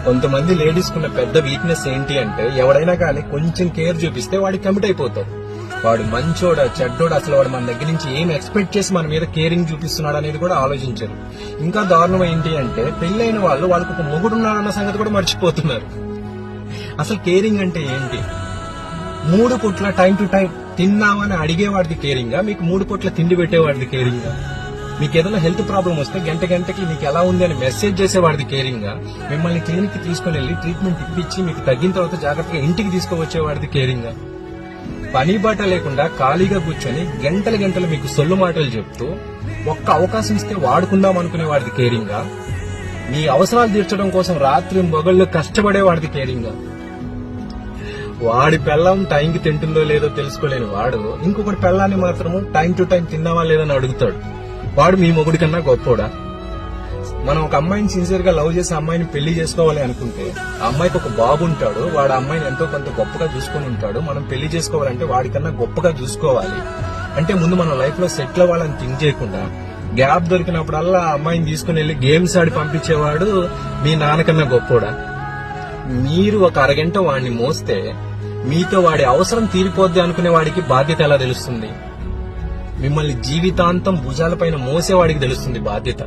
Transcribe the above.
కొంతమంది లేడీస్ కున్న పెద్ద వీక్నెస్ ఏంటి అంటే, ఎవడైనా కానీ కొంచెం కేర్ చూపిస్తే వాడికి కమిట్ అయిపోతారు. వాడు మంచోడా చెడ్డోడా, అసలు వాడు మన దగ్గర నుంచి ఏం ఎక్స్పెక్ట్ చేసి మన మీద కేరింగ్ చూపిస్తున్నాడు అనేది కూడా ఆలోచించరు. ఇంకా దారుణం ఏంటి అంటే, పెళ్లైన వాళ్ళకి ఒక మొగుడున్నాడన్న సంగతి కూడా మర్చిపోతున్నారు. అసలు కేరింగ్ అంటే ఏంటి? 3 పూట్ల టైం టు టైం తిన్నామని అడిగేవాడిది కేరింగా, మీకు 3 పూట్ల తిండి పెట్టేవాడిది కేరింగా? మీకు ఏదైనా హెల్త్ ప్రాబ్లం వస్తే గంటకి మీకు ఎలా ఉంది అని మెసేజ్ చేసేవాడిది కేరింగా? మిమ్మల్ని క్లినిక్ కి తీసుకుని వెళ్లి ట్రీట్మెంట్ ఇప్పించి మీకు తగ్గిన తర్వాత జాగ్రత్తగా ఇంటికి తీసుకువచ్చేవాడిది కేరింగా? పని బాట లేకుండా ఖాళీగా కూర్చొని గంటలు మీకు సొల్లు మాటలు చెప్తూ ఒక్క అవకాశం ఇస్తే వాడుకుందాం అనుకునేవాడిది కేరింగా? మీ అవసరాలు తీర్చడం కోసం రాత్రి మొగళ్ళు కష్టపడేవాడిది కేరింగా? వాడి పెళ్ళం టైంకి తింటుందో లేదో తెలుసుకోలేని వాడు ఇంకొకటి పెళ్ళాన్ని మాత్రము టైం టు టైం తిన్నావా లేదని అడుగుతాడు. వాడు మీ మొగుడి కన్నా గొప్పోడా? మనం ఒక అమ్మాయిని సిన్సియర్ గా లవ్ చేసి అమ్మాయిని పెళ్లి చేసుకోవాలి అనుకుంటే, ఆ అమ్మాయికి ఒక బాబు ఉంటాడు, వాడు అమ్మాయిని ఎంతో కొంత గొప్పగా చూసుకుని ఉంటాడు. మనం పెళ్లి చేసుకోవాలంటే వాడికన్నా గొప్పగా చూసుకోవాలి. అంటే ముందు మన లైఫ్ లో సెటిల్ అవ్వాలని థింక్ చేయకుండా గ్యాప్ దొరికినప్పుడల్లా ఆ అమ్మాయిని తీసుకుని వెళ్లి గేమ్స్ ఆడి పంపించేవాడు మీ నాన్నకన్నా గొప్పోడా? మీరు ఒక అరగంట వాడిని మోస్తే మీతో వాడి అవసరం తీరిపోద్ది అనుకునే వాడికి బాధ్యత ఎలా తెలుస్తుంది? మిమ్మల్ని జీవితాంతం భుజాలపైన మోసేవాడికి తెలుస్తుంది బాధ్యత.